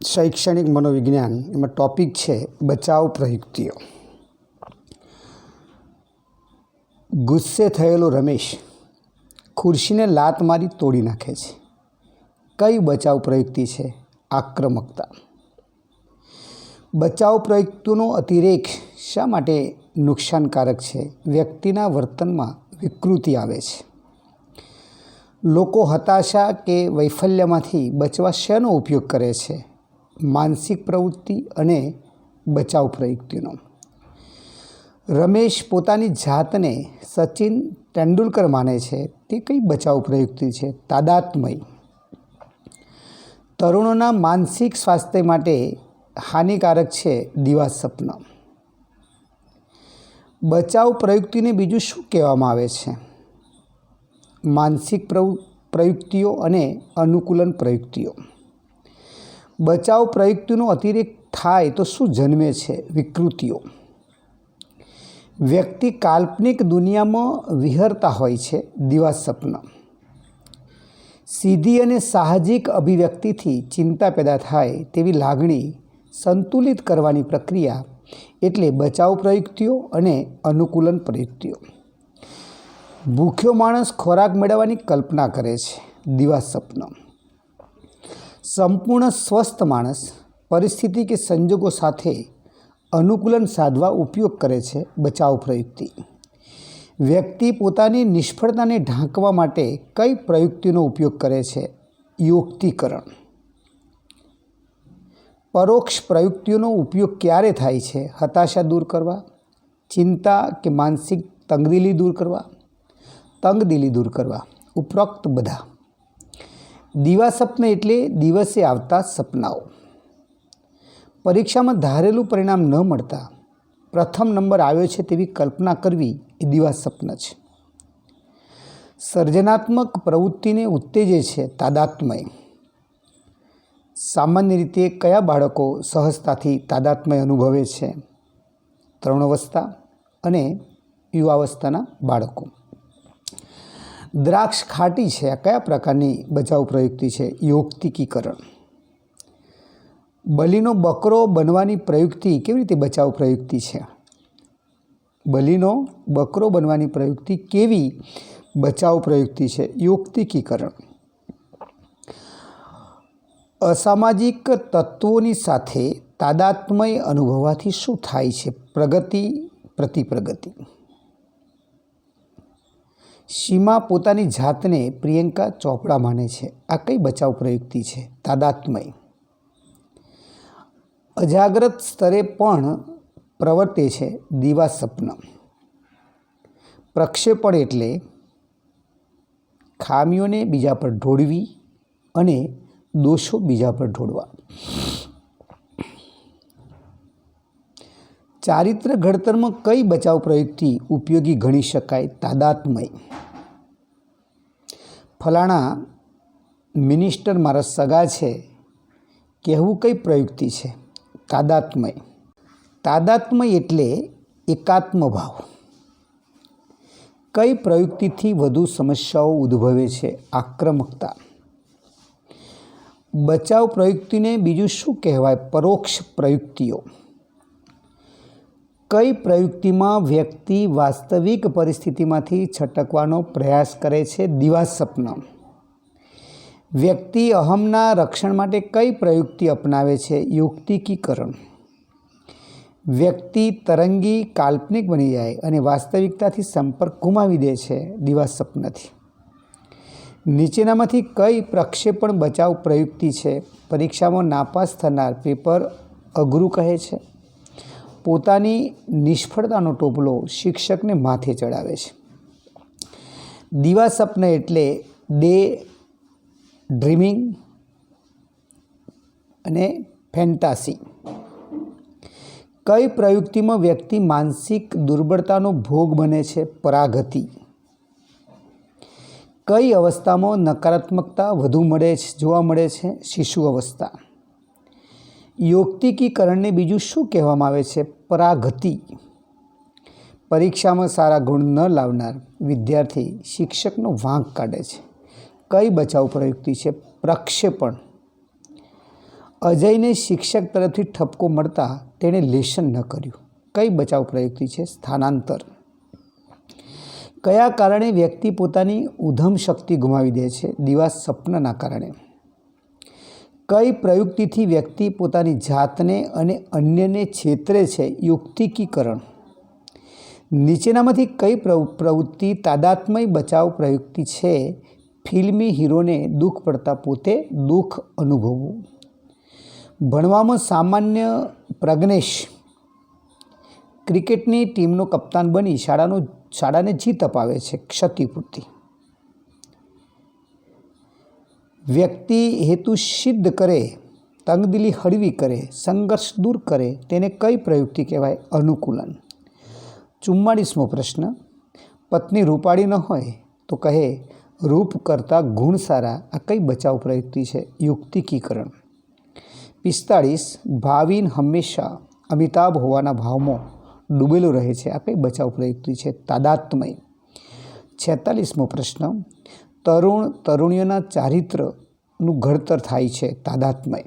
શૈક્ષણિક મનોવિજ્ઞાન એમાં ટૉપિક છે બચાવ પ્રયુક્તિઓ। ગુસ્સે થયેલો રમેશ ખુરશીને લાત મારી તોડી નાખે છે। કઈ બચાવ પ્રયુક્તિ છે? આક્રમકતા। બચાવ પ્રયુક્તિનો અતિરેક શા માટે નુકસાનકારક છે? વ્યક્તિના વર્તનમાં વિકૃતિ આવે છે। લોકો હતાશા કે વૈફલ્યમાંથી બચવા શેનો ઉપયોગ કરે છે? માનસિક પ્રવૃત્તિ અને બચાવ પ્રયુક્તિનો। રમેશ પોતાની જાતને સચિન તેંડુલકર માને છે, તે કઈ બચાવ પ્રયુક્તિ છે? તાદાત્મ્ય। તરુણોના માનસિક સ્વાસ્થ્ય માટે હાનિકારક છે દિવાસ્વપ્ન। બચાવ પ્રયુક્તિને બીજું શું કહેવામાં આવે છે? માનસિક પ્રયુક્તિઓ અને અનુકૂલન પ્રયુક્તિઓ। બચાવ પ્રયુક્તિનો અતિરેક થાય તો શું જન્મે છે? વિકૃતિઓ। વ્યક્તિ કાલ્પનિક દુનિયામાં વિહરતા હોય છે, દિવાસ્વપ્ન। સીધી અને સાહજિક અભિવ્યક્તિથી ચિંતા પેદા થાય તેવી લાગણી સંતુલિત કરવાની પ્રક્રિયા એટલે બચાવ પ્રયુક્તિઓ અને અનુકૂલન પ્રયુક્તિઓ। ભૂખ્યો માણસ ખોરાક મેળવવાની કલ્પના કરે છે, દિવાસ્વપ્ન। સંપૂર્ણ સ્વસ્થ માણસ પરિસ્થિતિ કે સંજોગો સાથે અનુકૂલન સાધવા ઉપયોગ કરે છે, બચાવ પ્રયુક્તિ। વ્યક્તિ પોતાની નિષ્ફળતાને ઢાંકવા માટે કઈ પ્રયુક્તિનો ઉપયોગ કરે છે? યુક્તિકરણ। પરોક્ષ પ્રયુક્તિઓનો ઉપયોગ ક્યારે થાય છે? હતાશા દૂર કરવા, ચિંતા કે માનસિક તંગદિલી દૂર કરવા, ઉપરોક્ત બધા। દિવાસ્વપ્ન એટલે દિવસે આવતા સપનાઓ। પરીક્ષામાં ધારેલું પરિણામ ન મળતા પ્રથમ નંબર આવ્યો છે તેવી કલ્પના કરવી એ દિવાસ્વપ્ન છે। સર્જનાત્મક પ્રવૃત્તિને ઉત્તેજે છે, તાદાત્મ્ય। સામાન્ય રીતે કયા બાળકો સહજતાથી તાદાત્મ્ય અનુભવે છે? તરુણાવસ્થા અને યુવાવસ્થાના બાળકો। દ્રાક્ષ ખાટી છે, આ કયા પ્રકારની બચાવ પ્રયુક્તિ છે? યૌક્તિકીકરણ। બલીનો બકરો બનવાની પ્રયુક્તિ કેવી રીતે બચાવ પ્રયુક્તિ છે? બલીનો બકરો બનવાની પ્રયુક્તિ કેવી બચાવ પ્રયુક્તિ છે? યૌક્તિકીકરણ। અસામાજિક તત્વોની સાથે તાદાત્મ્ય અનુભવવાથી શું થાય છે? પ્રગતિ, પ્રતિપ્રગતિ। સીમા પોતાની જાતને પ્રિયંકા ચોપડા માને છે, આ કઈ બચાવ પ્રયુક્તિ છે? તાદાત્મ્ય। અજાગ્રત સ્તરે પણ પ્રવર્તે છે, દિવાસ્વપ્ન। પ્રક્ષેપણ એટલે ખામીઓને બીજા પર ઢોળવી અને દોષો બીજા પર ઢોળવા। ચારિત્ર ઘડતરમાં કઈ બચાવ પ્રયુક્તિ ઉપયોગી ગણી શકાય? તાદાત્મ્ય। ફલાણા મિનિસ્ટર મારા સગા છે કહેવું કઈ પ્રયુક્તિ છે? તાદાત્મ્ય। તાદાત્મ્ય એટલે એકાત્મ ભાવ। કઈ પ્રયુક્તિથી વધુ સમસ્યાઓ ઉદ્ભવે છે? આક્રમકતા। બચાવ પ્રયુક્તિને બીજું શું કહેવાય? પરોક્ષ પ્રયુક્તિઓ। કઈ પ્રયુક્તિમાં વ્યક્તિ વાસ્તવિક પરિસ્થિતિમાંથી છટકવાનો પ્રયાસ કરે છે? દિવાસ્વપ્ન। વ્યક્તિ અહમના રક્ષણ માટે કઈ પ્રયુક્તિ અપનાવે છે? યુક્તિકીકરણ। વ્યક્તિ તરંગી કાલ્પનિક બની જાય અને વાસ્તવિકતાથી સંપર્ક ગુમાવી દે છે, દિવાસ્વપ્નથી। નીચેનામાંથી કઈ પ્રક્ષેપણ બચાવ પ્રયુક્તિ છે? પરીક્ષામાં નાપાસ થનાર પેપર અઘરું કહે છે, પોતાની નિષ્ફળતાનો ટોપલો શિક્ષકને માથે ચડાવે છે। દિવાસ્વપ્ન એટલે ડે ડ્રીમિંગ અને ફેન્ટાસી। કઈ પ્રયુક્તિમાં વ્યક્તિ માનસિક દુર્બળતાનો ભોગ બને છે? પરાગતિ। કઈ અવસ્થામાં નકારાત્મકતા વધુ જોવા મળે છે? શિશુ અવસ્થા। યૌક્તિકીકરણને બીજું શું કહેવામાં આવે છે? પરાગતિ। પરીક્ષામાં સારા ગુણ ન લાવનાર વિદ્યાર્થી શિક્ષકનો વાંક કાઢે છે, કઈ બચાવ પ્રયુક્તિ છે? પ્રક્ષેપણ। અજયને શિક્ષક તરફથી ઠપકો મળતા તેણે લેશન ન કર્યું. કઈ બચાવ પ્રયુક્તિ છે? સ્થાનાંતર. કયા કારણે વ્યક્તિ પોતાની ઉધમ શક્તિ ગુમાવી દે છે? દિવા સ્વપ્નના કારણે. કઈ પ્રયુક્તિથી વ્યક્તિ પોતાની જાતને અને અન્યને છેતરે છે? યુક્તિકીકરણ. નીચેનામાંથી કઈ પ્રવૃત્તિ તાદાત્મ્ય બચાવ પ્રયુક્તિ છે? ફિલ્મી હીરોને દુઃખ પડતા પોતે દુઃખ અનુભવવું. ભણવામાં સામાન્ય પ્રજ્ઞેશ ક્રિકેટની ટીમનો કપ્તાન બની શાળાને જીત અપાવે છે. ક્ષતિપૂર્તિ. વ્યક્તિ હેતુ સિદ્ધ કરે, તંગદિલી હળવી કરે, સંઘર્ષ દૂર કરે તેને કઈ પ્રયુક્તિ કહેવાય? અનુકૂલન. 44મો પ્રશ્ન. પત્ની રૂપાળી ન હોય તો કહે રૂપ કરતાં ગુણ સારા. આ કઈ બચાવ પ્રયુક્તિ છે? યુક્તિકીકરણ. 45. ભાવિન હંમેશા અમિતાભ હોવાના ભાવમાં ડૂબેલો રહે છે. આ કઈ બચાવ પ્રયુક્તિ છે? તાદાત્મ્ય. 46મો પ્રશ્ન. તરુણ તરુણીઓના ચારિત્રનું ઘડતર થાય છે. તાદાત્મ્ય.